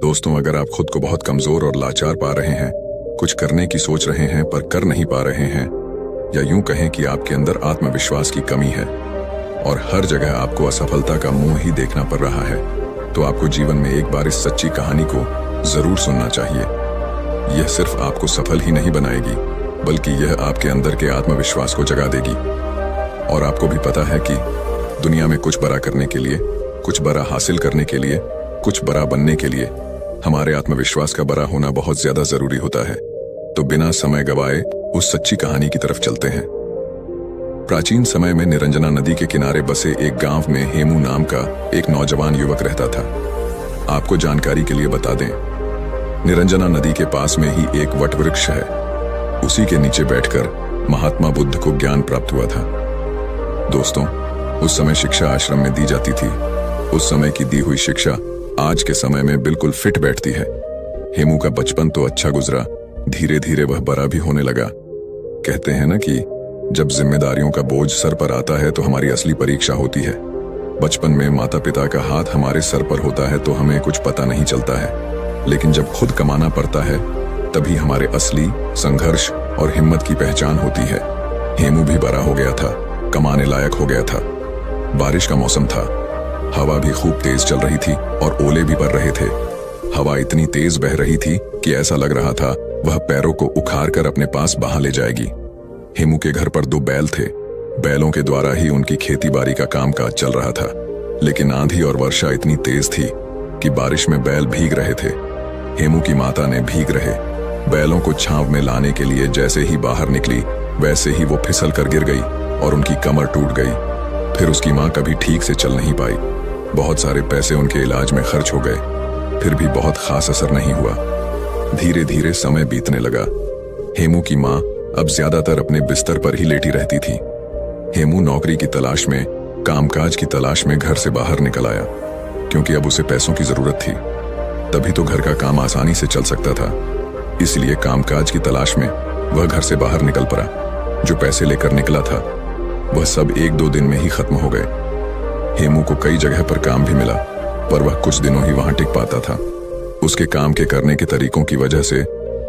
दोस्तों, अगर आप खुद को बहुत कमजोर और लाचार पा रहे हैं, कुछ करने की सोच रहे हैं पर कर नहीं पा रहे हैं, या यूं कहें कि आपके अंदर आत्मविश्वास की कमी है और हर जगह आपको असफलता का मुंह ही देखना पड़ रहा है, तो आपको जीवन में एक बार इस सच्ची कहानी को जरूर सुनना चाहिए। यह सिर्फ आपको सफल ही नहीं बनाएगी, बल्कि यह आपके अंदर के आत्मविश्वास को जगा देगी। और आपको भी पता है कि दुनिया में कुछ बड़ा करने के लिए, कुछ बड़ा हासिल करने के लिए, कुछ बड़ा बनने के लिए हमारे आत्मविश्वास का बड़ा होना बहुत ज्यादा जरूरी होता है। तो बिना समय गवाए उस सच्ची कहानी की तरफ चलते हैं। प्राचीन समय में निरंजना नदी के किनारे बसे एक गांव में हेमू नाम का एक नौजवान युवक रहता था। आपको जानकारी के लिए बता दें, निरंजना नदी के पास में ही एक वट वृक्ष है। उसी के नीचे बैठकर महात्मा बुद्ध को ज्ञान प्राप्त हुआ था। दोस्तों, उस समय शिक्षा आश्रम में दी जाती थी। उस समय की दी हुई शिक्षा आज के समय में बिल्कुल फिट बैठती है। हेमू का बचपन तो अच्छा गुजरा, धीरे धीरे वह बड़ा भी होने लगा। कहते हैं ना कि जब जिम्मेदारियों का बोझ सर पर आता है तो हमारी असली परीक्षा होती है। बचपन में माता पिता का हाथ हमारे सर पर होता है तो हमें कुछ पता नहीं चलता है, लेकिन जब खुद कमाना पड़ता है तभी हमारे असली संघर्ष और हिम्मत की पहचान होती है। हेमू भी बड़ा हो गया था, कमाने लायक हो गया था। बारिश का मौसम था, हवा भी खूब तेज चल रही थी और ओले भी पड़ रहे थे। हवा इतनी तेज बह रही थी कि ऐसा लग रहा था वह पैरों को उखाड़ कर अपने पास बहा ले जाएगी। हेमू के घर पर 2 बैल थे। बैलों के द्वारा ही उनकी खेती बाड़ी का कामकाज चल रहा था, लेकिन आंधी और वर्षा इतनी तेज थी कि बारिश में बैल भीग रहे थे। हेमू की माता ने भीग रहे बैलों को छांव में लाने के लिए जैसे ही बाहर निकली, वैसे ही वो फिसल कर गिर गई और उनकी कमर टूट गई। फिर उसकी माँ कभी ठीक से चल नहीं पाई। बहुत सारे पैसे उनके इलाज में खर्च हो गए, फिर भी बहुत खास असर नहीं हुआ। धीरे धीरे समय बीतने लगा। हेमू की माँ अब ज्यादातर अपने बिस्तर पर ही लेटी रहती थी। हेमू नौकरी की तलाश में, कामकाज की तलाश में घर से बाहर निकल आया, क्योंकि अब उसे पैसों की जरूरत थी। तभी तो घर का काम आसानी से चल सकता था। इसलिए कामकाज की तलाश में वह घर से बाहर निकल पड़ा। जो पैसे लेकर निकला था वह सब 1-2 दिन में ही खत्म हो गए। हेमू को कई जगह पर काम भी मिला, पर वह कुछ दिनों ही वहां टिक पाता था। उसके काम के करने के तरीकों की वजह से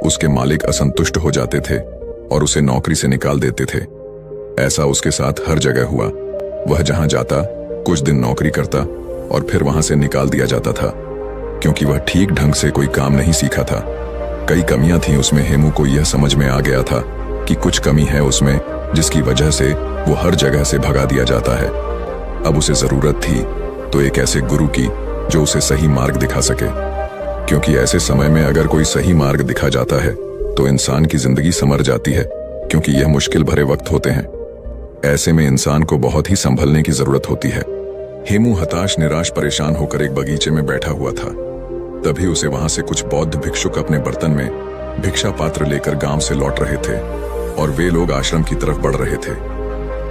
उसके मालिक असंतुष्ट हो जाते थे और उसे नौकरी से निकाल देते थे। ऐसा उसके साथ हर जगह हुआ। वह जहां जाता, कुछ दिन नौकरी करता और फिर वहां से निकाल दिया जाता था, क्योंकि वह ठीक ढंग से कोई काम नहीं सीखा था। कई कमियां थीं उसमें। हेमू को यह समझ में आ गया था कि कुछ कमी है उसमें, जिसकी वजह से वो हर जगह से भगा दिया जाता है। अब उसे जरूरत थी तो एक ऐसे गुरु की जो उसे सही मार्ग दिखा सके, क्योंकि ऐसे समय में अगर कोई सही मार्ग दिखा जाता है तो इंसान की जिंदगी संवर जाती है, क्योंकि यह मुश्किल भरे वक्त होते हैं। ऐसे में इंसान को बहुत ही संभलने की जरूरत होती है। हेमू हताश, निराश, परेशान होकर एक बगीचे में बैठा हुआ था। तभी उसे वहां से कुछ बौद्ध भिक्षुक अपने बर्तन में भिक्षा पात्र लेकर गांव से लौट रहे थे और वे लोग आश्रम की तरफ बढ़ रहे थे।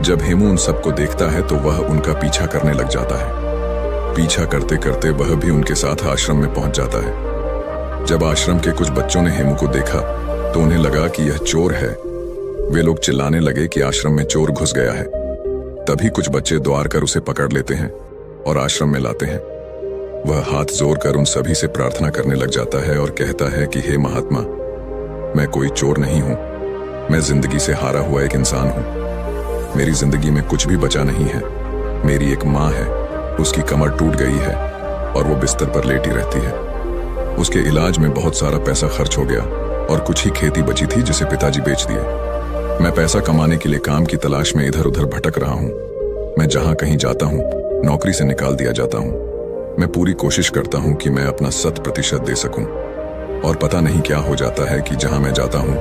जब हेमू उन सबको देखता है तो वह उनका पीछा करने लग जाता है। पीछा करते करते वह भी उनके साथ आश्रम में पहुंच जाता है। जब आश्रम के कुछ बच्चों ने हेमू को देखा तो उन्हें लगा कि यह चोर है। वे लोग चिल्लाने लगे कि आश्रम में चोर घुस गया है। तभी कुछ बच्चे द्वार कर उसे पकड़ लेते हैं और आश्रम में लाते हैं। वह हाथ जोड़ कर उन सभी से प्रार्थना करने लग जाता है और कहता है कि हे महात्मा, मैं कोई चोर नहीं हूं। मैं जिंदगी से हारा हुआ एक इंसान हूं। मेरी जिंदगी में कुछ भी बचा नहीं है। मेरी एक माँ है, उसकी कमर टूट गई है और वो बिस्तर पर लेटी रहती है। उसके इलाज में बहुत सारा पैसा खर्च हो गया और कुछ ही खेती बची थी जिसे पिताजी बेच दिए। मैं पैसा कमाने के लिए काम की तलाश में इधर उधर भटक रहा हूँ। मैं जहाँ कहीं जाता हूँ नौकरी से निकाल दिया जाता हूँ। मैं पूरी कोशिश करता हूँ कि मैं अपना 100% दे सकूं, और पता नहीं क्या हो जाता है कि जहां मैं जाता हूँ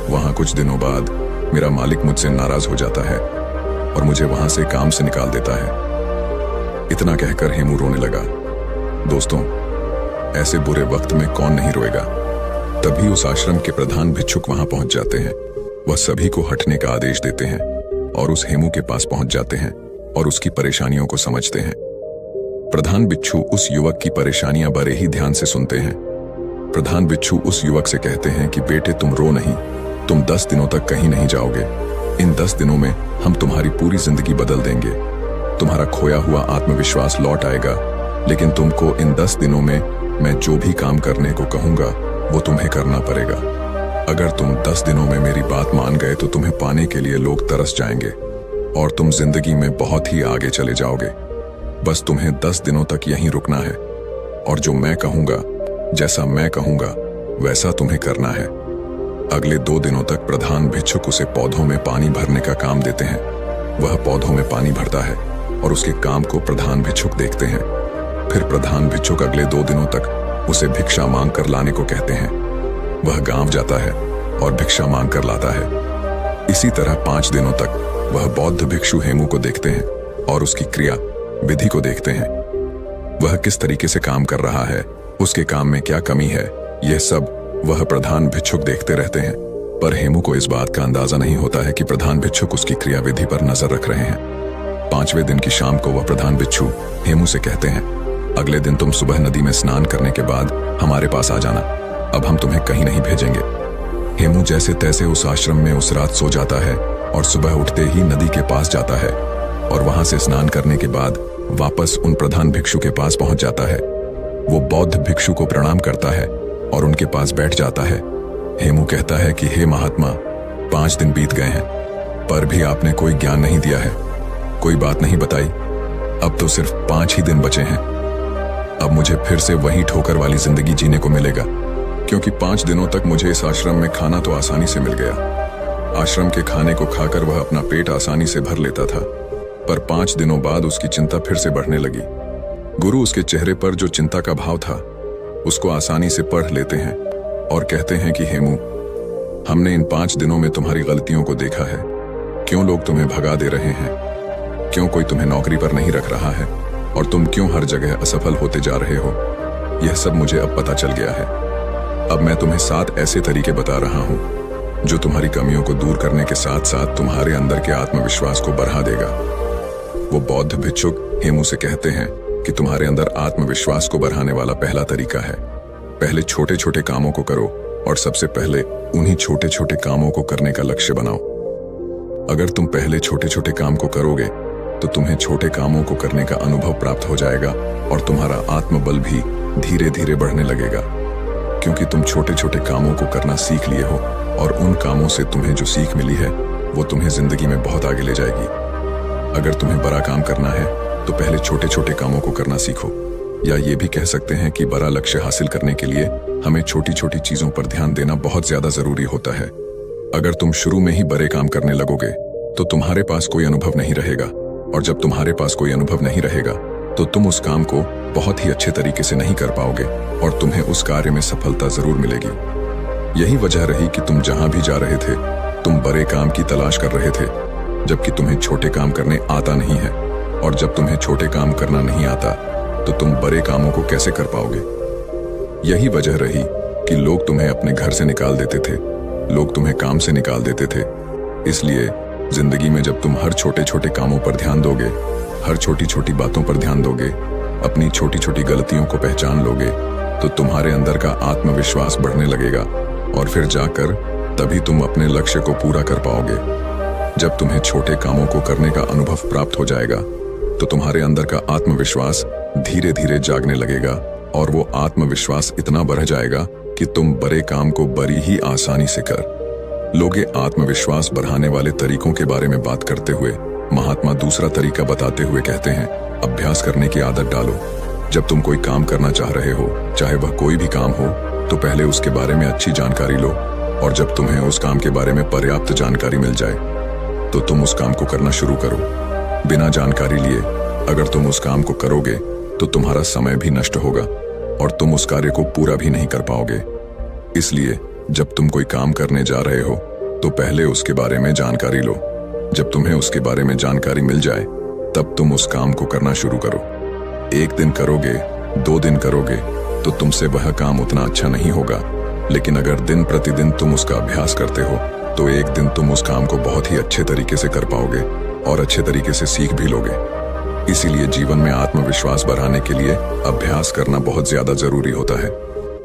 वहां कुछ दिनों बाद मेरा मालिक मुझसे नाराज हो जाता है और मुझे वहां से काम से निकाल देता है। इतना कहकर हेमू रोने लगा। दोस्तों, ऐसे बुरे वक्त में कौन नहीं रोएगा। तभी उस आश्रम के प्रधान भिक्षुक वहां पहुंच जाते हैं। वह सभी को हटने का आदेश देते हैं और उस हेमू के पास पहुंच जाते हैं और उसकी परेशानियों को समझते हैं। प्रधान बिच्छू उस युवक की परेशानियां बड़े ही ध्यान से सुनते हैं। प्रधान बिच्छू उस युवक से कहते हैं कि बेटे, तुम रो नहीं, तुम 10 दिनों तक कहीं नहीं जाओगे। इन 10 दिनों में हम तुम्हारी पूरी जिंदगी बदल देंगे। तुम्हारा खोया हुआ आत्मविश्वास लौट आएगा, लेकिन तुमको इन 10 दिनों में मैं जो भी काम करने को कहूंगा वो तुम्हें करना पड़ेगा। अगर तुम 10 दिनों में मेरी बात मान गए तो तुम्हें पाने के लिए लोग तरस जाएंगे और तुम जिंदगी में बहुत ही आगे चले जाओगे। बस तुम्हें 10 दिनों तक यहीं रुकना है और जो मैं कहूंगा, जैसा मैं कहूंगा वैसा तुम्हें करना है। अगले 2 दिनों तक प्रधान भिक्षुक उसे पौधों में पानी भरने का काम देते हैं। वह पौधों में पानी भरता है और उसके काम को प्रधान भिक्षुक देखते हैं। फिर प्रधान भिक्षुक अगले 2 दिनों तक उसे भिक्षा मांग कर लाने को कहते हैं। वह गांव जाता है और भिक्षा मांग कर लाता है। इसी तरह 5 दिनों तक वह बौद्ध भिक्षु हेमू को देखते हैं और उसकी क्रिया विधि को देखते हैं। वह किस तरीके से काम कर रहा है, उसके काम में क्या कमी है, यह सब वह प्रधान भिक्षुक देखते रहते हैं। पर हेमू को इस बात का अंदाजा नहीं होता है कि प्रधान भिक्षुक उसकी क्रिया विधि पर नजर रख रहे हैं। 5वें दिन की शाम को वह प्रधान भिक्षु हेमू से कहते हैं, अगले दिन तुम सुबह नदी में स्नान करने के बाद हमारे पास आ जाना। अब हम तुम्हें कहीं नहीं भेजेंगे। हेमू जैसे तैसे उस आश्रम में उस रात सो जाता है और सुबह उठते ही नदी के पास जाता है और वहां से स्नान करने के बाद वापस उन प्रधान भिक्षु के पास पहुंच जाता है। वो बौद्ध भिक्षु को प्रणाम करता है और उनके पास बैठ जाता है। हेमू कहता है कि हे महात्मा, 5 दिन बीत गए हैं पर भी आपने कोई ज्ञान नहीं दिया है, कोई बात नहीं बताई। अब तो सिर्फ 5 ही दिन बचे हैं। अब मुझे फिर से वही ठोकर वाली जिंदगी जीने को मिलेगा, क्योंकि 5 दिनों तक मुझे इस आश्रम में खाना तो आसानी से मिल गया। आश्रम के खाने को खाकर वह अपना पेट आसानी से भर लेता था, पर 5 दिनों बाद उसकी चिंता फिर से बढ़ने लगी। गुरु उसके चेहरे पर जो चिंता का भाव था उसको आसानी से पढ़ लेते हैं और कहते हैं कि हेमू, हमने इन 5 दिनों में तुम्हारी गलतियों को देखा है। क्यों लोग तुम्हें भगा दे रहे हैं, क्यों कोई तुम्हें नौकरी पर नहीं रख रहा है और तुम क्यों हर जगह असफल होते जा रहे हो, यह सब मुझे अब पता चल गया है। अब मैं तुम्हें 7 ऐसे तरीके बता रहा हूं जो तुम्हारी कमियों को दूर करने के साथ साथ तुम्हारे अंदर के आत्मविश्वास को बढ़ा देगा। वो बौद्ध भिक्षुक हेमू से कहते हैं कि तुम्हारे अंदर आत्मविश्वास को बढ़ाने वाला पहला तरीका है, पहले छोटे छोटे कामों को करो और सबसे पहले उन्हीं छोटे छोटे कामों को करने का लक्ष्य बनाओ। अगर तुम पहले छोटे छोटे काम को करोगे तो तुम्हें छोटे कामों को करने का अनुभव प्राप्त हो जाएगा और तुम्हारा आत्मबल भी धीरे धीरे बढ़ने लगेगा, क्योंकि तुम छोटे छोटे कामों को करना सीख लिए हो और उन कामों से तुम्हें जो सीख मिली है वो तुम्हें जिंदगी में बहुत आगे ले जाएगी। अगर तुम्हें बड़ा काम करना है तो पहले छोटे छोटे कामों को करना सीखो, या ये भी कह सकते हैं कि बड़ा लक्ष्य हासिल करने के लिए हमें छोटी छोटी चीजों पर ध्यान देना बहुत ज्यादा जरूरी होता है। अगर तुम शुरू में ही बड़े काम करने लगोगे तो तुम्हारे पास कोई अनुभव नहीं रहेगा, और जब तुम्हारे पास कोई अनुभव नहीं रहेगा तो तुम उस काम को बहुत ही अच्छे तरीके से नहीं कर पाओगे और तुम्हें उस कार्य में सफलता जरूर मिलेगी। यही वजह रही कि तुम जहां भी जा रहे थे तुम बड़े काम की तलाश कर रहे थे, जबकि तुम्हें छोटे काम करने आता नहीं है। और जब तुम्हें छोटे काम करना नहीं आता तो तुम बड़े कामों को कैसे कर पाओगे। यही वजह रही कि लोग तुम्हें अपने घर से निकाल देते थे, लोग तुम्हें काम से निकाल देते थे। इसलिए जिंदगी में जब तुम हर छोटे छोटे कामों पर ध्यान दोगे, हर छोटी छोटी बातों पर ध्यान दोगे, अपनी छोटी छोटी गलतियों को पहचान लोगे, तो तुम्हारे अंदर का आत्मविश्वास बढ़ने लगेगा और फिर जाकर तभी तुम अपने लक्ष्य को पूरा कर पाओगे। जब तुम्हें छोटे कामों को करने का अनुभव प्राप्त हो जाएगा तो तुम्हारे अंदर का आत्मविश्वास धीरे धीरे जागने लगेगा और वो आत्मविश्वास इतना बढ़ जाएगा कि तुम बड़े काम को बड़ी ही आसानी से कर लोगे। आत्मविश्वास बढ़ाने वाले तरीकों के बारे में बात करते हुए महात्मा दूसरा तरीका बताते हुए कहते हैं, अभ्यास करने की आदत डालो। जब तुम कोई काम करना चाह रहे हो, चाहे वह कोई भी काम हो, तो पहले उसके बारे में अच्छी जानकारी लो, और जब तुम्हें उस काम के बारे में पर्याप्त जानकारी मिल जाए तो तुम उस काम को करना शुरू करो। बिना जानकारी लिए अगर तुम उस काम को करोगे तो तुम्हारा समय भी नष्ट होगा और तुम उस कार्य को पूरा भी नहीं कर पाओगे। इसलिए जब तुम कोई काम करने जा रहे हो तो पहले उसके बारे में जानकारी लो। जब तुम्हें उसके बारे में जानकारी मिल जाए तब तुम उस काम को करना शुरू करो। 1 दिन करोगे, 2 दिन करोगे तो तुमसे वह काम उतना अच्छा नहीं होगा, लेकिन अगर दिन प्रतिदिन तुम उसका अभ्यास करते हो तो एक दिन तुम उस काम को बहुत ही अच्छे तरीके से कर पाओगे और अच्छे तरीके से सीख भी लोगे। इसीलिए जीवन में आत्मविश्वास बढ़ाने के लिए अभ्यास करना बहुत ज्यादा जरूरी होता है।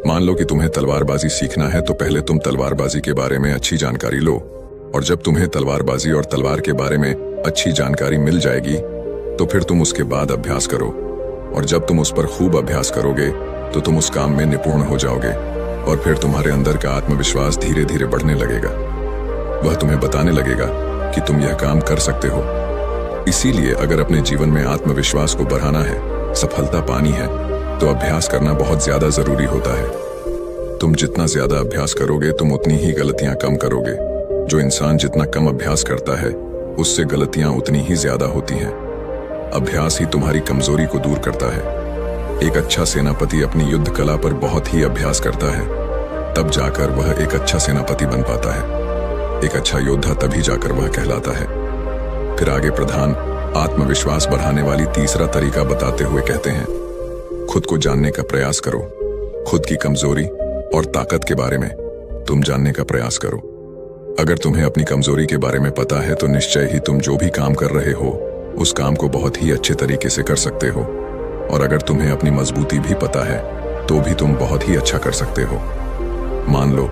मान लो कि तुम्हें तलवारबाजी सीखना है तो पहले तुम तलवारबाजी के बारे में अच्छी जानकारी लो, और जब तुम्हें तलवारबाजी और तलवार के बारे में अच्छी जानकारी मिल जाएगी तो फिर तुम उसके बाद अभ्यास करो, और जब तुम उस पर खूब अभ्यास करोगे तो तुम उस काम में निपुण हो जाओगे और फिर तुम्हारे अंदर का आत्मविश्वास धीरे धीरे बढ़ने लगेगा। वह तुम्हें बताने लगेगा कि तुम यह काम कर सकते हो। इसीलिए अगर अपने जीवन में आत्मविश्वास को बढ़ाना है, सफलता पानी है, तो अभ्यास करना बहुत ज्यादा जरूरी होता है। तुम जितना ज्यादा अभ्यास करोगे तुम उतनी ही गलतियां कम करोगे। जो इंसान जितना कम अभ्यास करता है उससे गलतियां उतनी ही ज्यादा होती हैं। अभ्यास ही तुम्हारी कमजोरी को दूर करता है। एक अच्छा सेनापति अपनी युद्ध कला पर बहुत ही अभ्यास करता है, तब जाकर वह एक अच्छा सेनापति बन पाता है। एक अच्छा योद्धा तभी जाकर वह कहलाता है। फिर आगे प्रधान आत्मविश्वास बढ़ाने वाली तीसरा तरीका बताते हुए कहते हैं, खुद को जानने का प्रयास करो। खुद की कमजोरी और ताकत के बारे में तुम जानने का प्रयास करो। अगर तुम्हें अपनी कमजोरी के बारे में पता है तो निश्चय ही तुम जो भी काम कर रहे हो उस काम को बहुत ही अच्छे तरीके से कर सकते हो। और अगर तुम्हें अपनी मजबूती भी पता है तो भी तुम बहुत ही अच्छा कर सकते हो। मान लो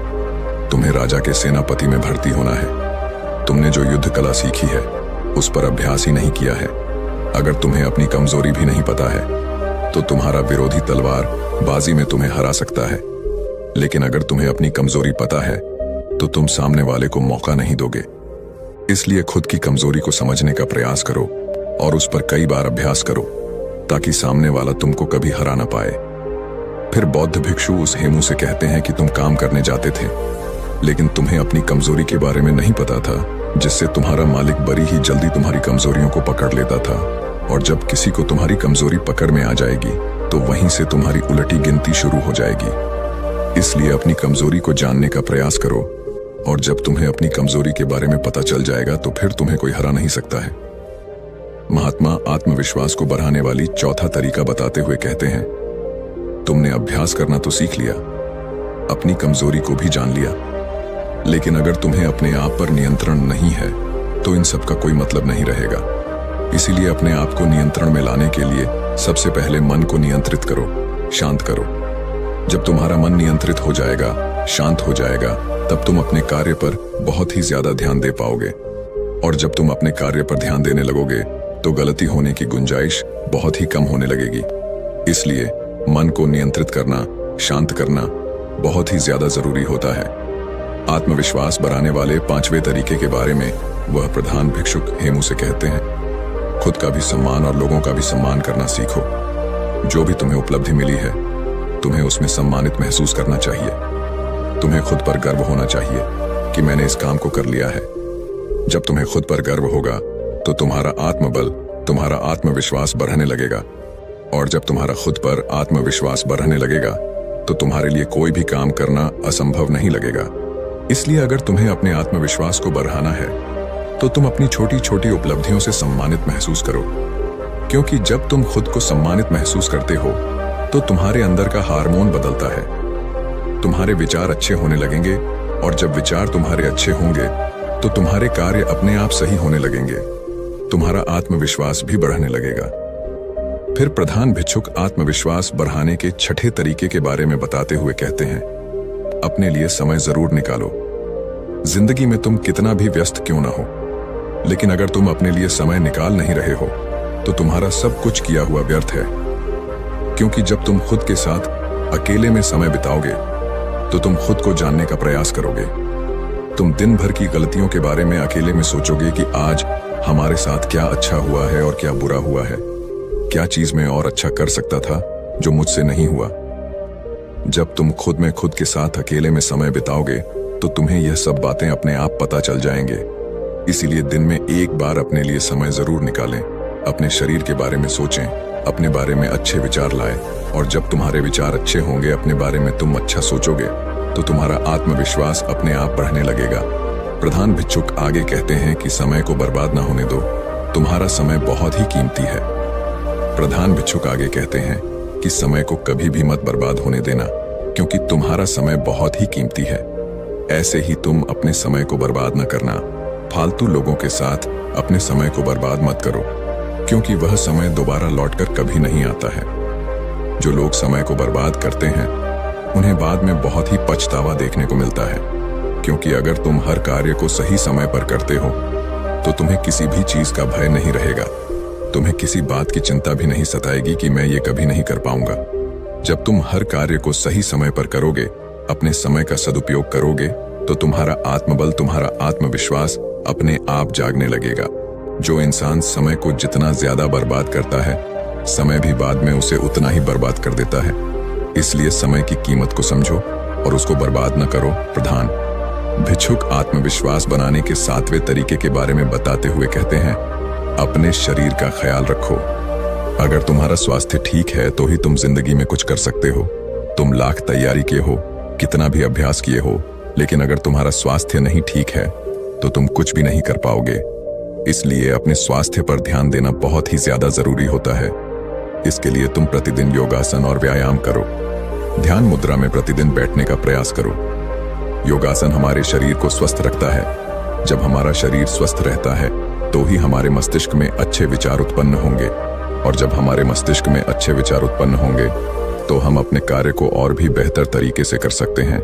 तुम्हें राजा के सेनापति में भर्ती होना है। तुमने जो युद्ध कला सीखी है उस पर अभ्यास ही नहीं किया है। अगर तुम्हें अपनी कमजोरी भी नहीं पता है तो तुम्हारा विरोधी तलवार बाजी में तुम्हें हरा सकता है। लेकिन अगर तुम्हें अपनी कमजोरी पता है तो तुम सामने वाले को मौका नहीं दोगे। इसलिए खुद की कमजोरी को समझने का प्रयास करो और उस पर कई बार अभ्यास करो ताकि सामने वाला तुमको कभी हरा ना पाए। फिर बौद्ध भिक्षु उस हेमू से कहते हैं कि तुम काम करने जाते थे लेकिन तुम्हें अपनी कमजोरी के बारे में नहीं पता था, जिससे तुम्हारा मालिक बड़ी ही जल्दी तुम्हारी कमजोरियों को पकड़ लेता था। और जब किसी को तुम्हारी कमजोरी पकड़ में आ जाएगी तो वहीं से तुम्हारी उलटी गिनती शुरू हो जाएगी। इसलिए अपनी कमजोरी को जानने का प्रयास करो और जब तुम्हें अपनी कमजोरी के बारे में पता चल जाएगा तो फिर तुम्हें कोई हरा नहीं सकता है। महात्मा आत्मविश्वास को बढ़ाने वाली चौथा तरीका बताते हुए कहते हैं, तुमने अभ्यास करना तो सीख लिया, अपनी कमजोरी को भी जान लिया, लेकिन अगर तुम्हें अपने आप पर नियंत्रण नहीं है तो इन सब का कोई मतलब नहीं रहेगा। इसीलिए अपने आप को नियंत्रण में लाने के लिए सबसे पहले मन को नियंत्रित करो, शांत करो। जब तुम्हारा मन नियंत्रित हो जाएगा, शांत हो जाएगा, तब तुम अपने कार्य पर बहुत ही ज्यादा ध्यान दे पाओगे। और जब तुम अपने कार्य पर ध्यान देने लगोगे तो गलती होने की गुंजाइश बहुत ही कम होने लगेगी। इसलिए मन को नियंत्रित करना, शांत करना बहुत ही ज्यादा जरूरी होता है। आत्मविश्वास बढ़ाने वाले पांचवें तरीके के बारे में वह प्रधान भिक्षुक हेमू से कहते हैं, खुद का भी सम्मान और लोगों का भी सम्मान करना सीखो। जो भी तुम्हें उपलब्धि मिली है तुम्हें उसमें सम्मानित महसूस करना चाहिए। तुम्हें खुद पर गर्व होना चाहिए कि मैंने इस काम को कर लिया है। जब तुम्हें खुद पर गर्व होगा तो तुम्हारा आत्मबल, तुम्हारा आत्मविश्वास बढ़ने लगेगा। और जब तुम्हारा खुद पर आत्मविश्वास बढ़ने लगेगा तो तुम्हारे लिए कोई भी काम करना असंभव नहीं लगेगा। इसलिए अगर तुम्हें अपने आत्मविश्वास को बढ़ाना है तो तुम अपनी छोटी छोटी उपलब्धियों से सम्मानित महसूस करो, क्योंकि जब तुम खुद को सम्मानित महसूस करते हो तो तुम्हारे अंदर का हार्मोन बदलता है। तुम्हारे विचार अच्छे होने लगेंगे और जब विचार तुम्हारे अच्छे होंगे तो तुम्हारे कार्य अपने आप सही होने लगेंगे। तुम्हारा आत्मविश्वास भी बढ़ने लगेगा। फिर प्रधान भिक्षुक आत्मविश्वास बढ़ाने के छठे तरीके के बारे में बताते हुए कहते हैं, अपने लिए समय जरूर निकालो। जिंदगी में तुम कितना भी व्यस्त क्यों ना हो, लेकिन अगर तुम अपने लिए समय निकाल नहीं रहे हो तो तुम्हारा सब कुछ किया हुआ व्यर्थ है। क्योंकि जब तुम खुद के साथ अकेले में समय बिताओगे तो तुम खुद को जानने का प्रयास करोगे। तुम दिन भर की गलतियों के बारे में अकेले में सोचोगे कि आज हमारे साथ क्या अच्छा हुआ है और क्या बुरा हुआ है, क्या चीज मैं और अच्छा कर सकता था जो मुझसे नहीं हुआ। जब तुम खुद में खुद के साथ अकेले में समय बिताओगे तो तुम्हें यह सब बातें अपने आप पता चल जाएंगे। इसीलिए दिन में एक बार अपने लिए समय जरूर निकालें। अपने शरीर के बारे में सोचें, अपने बारे में अच्छे विचार लाएं। और जब तुम्हारे विचार अच्छे होंगे, अपने बारे में तुम अच्छा सोचोगे तो तुम्हारा आत्मविश्वास अपने आप बढ़ने लगेगा। प्रधान भिक्षुक आगे कहते हैं कि समय को बर्बाद ना होने दो, तुम्हारा समय बहुत ही कीमती है। प्रधान भिक्षुक आगे कहते हैं कि समय को कभी भी मत बर्बाद होने देना, क्योंकि तुम्हारा समय बहुत ही कीमती है। ऐसे ही तुम अपने समय को बर्बाद न करना। फालतू लोगों के साथ अपने समय को बर्बाद मत करो, क्योंकि वह समय दोबारा लौटकर कभी नहीं आता है। जो लोग समय को बर्बाद करते हैं उन्हें बाद में बहुत ही पछतावा देखने को मिलता है, क्योंकि अगर तुम हर कार्य को सही समय पर करते हो तो तुम्हें किसी भी चीज का भय नहीं रहेगा। तुम्हें किसी बात की चिंता भी नहीं सताएगी कि मैं ये कभी नहीं कर पाऊंगा। जब तुम हर कार्य को सही समय पर करोगे, अपने समय का सदुपयोग करोगे, तो तुम्हारा आत्मबल, तुम्हारा आत्मविश्वास अपने आप जागने लगेगा। जो इंसान समय को जितना ज्यादा बर्बाद करता है, समय भी बाद में उसे उतना ही बर्बाद कर देता है। इसलिए समय की कीमत को समझो और उसको बर्बाद न करो। प्रधान भिक्षुक आत्मविश्वास बनाने के 7वें तरीके के बारे में बताते हुए कहते हैं, अपने शरीर का ख्याल रखो। अगर तुम्हारा स्वास्थ्य ठीक है तो ही तुम जिंदगी में कुछ कर सकते हो। तुम लाख तैयारी किए हो, कितना भी अभ्यास किए हो, लेकिन अगर तुम्हारा स्वास्थ्य नहीं ठीक है तो तुम कुछ भी नहीं कर पाओगे। इसलिए अपने स्वास्थ्य पर ध्यान देना बहुत ही ज्यादा जरूरी होता है। इसके लिए तुम प्रतिदिन योगासन और व्यायाम करो। ध्यान मुद्रा में प्रतिदिन बैठने का प्रयास करो। योगासन हमारे शरीर को स्वस्थ रखता है। जब हमारा शरीर स्वस्थ रहता है तो ही हमारे मस्तिष्क में अच्छे विचार उत्पन्न होंगे, और जब हमारे मस्तिष्क में अच्छे विचार उत्पन्न होंगे तो हम अपने कार्य को और भी बेहतर तरीके से कर सकते हैं।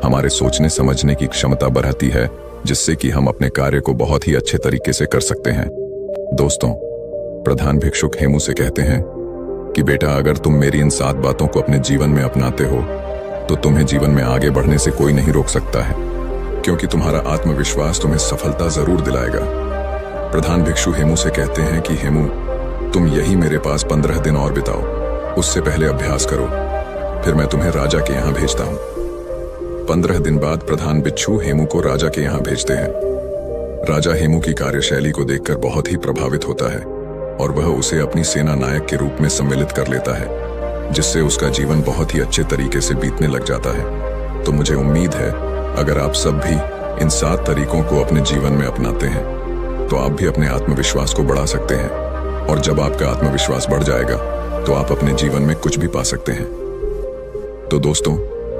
हमारे सोचने समझने की क्षमता बढ़ती है, जिससे कि हम अपने कार्य को बहुत ही अच्छे तरीके से कर सकते हैं। दोस्तों, प्रधान भिक्षुक हेमू से कहते हैं कि बेटा, अगर तुम मेरी इन 7 बातों को अपने जीवन में अपनाते हो तो तुम्हें जीवन में आगे बढ़ने से कोई नहीं रोक सकता है, क्योंकि तुम्हारा आत्मविश्वास तुम्हें सफलता जरूर दिलाएगा। प्रधान भिक्षु हेमू से कहते हैं कि हेमू, तुम यही मेरे पास 15 दिन और बिताओ। उससे पहले अभ्यास करो, फिर मैं तुम्हें राजा के यहाँ भेजता हूँ। 15 दिन बाद प्रधान भिक्षु हेमू को राजा के यहाँ भेजते हैं। राजा हेमू की कार्यशैली को देखकर बहुत ही प्रभावित होता है और वह उसे अपनी सेना नायक के रूप में सम्मिलित कर लेता है, जिससे उसका जीवन बहुत ही अच्छे तरीके से बीतने लग जाता है। तो मुझे उम्मीद है अगर आप सब भी इन 7 तरीकों को अपने जीवन में अपनाते हैं तो आप भी अपने आत्मविश्वास को बढ़ा सकते हैं, और जब आपका आत्मविश्वास बढ़ जाएगा तो आप अपने जीवन में कुछ भी पा सकते हैं। तो दोस्तों,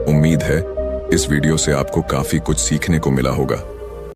उम्मीद है इस वीडियो से आपको काफी कुछ सीखने को मिला होगा।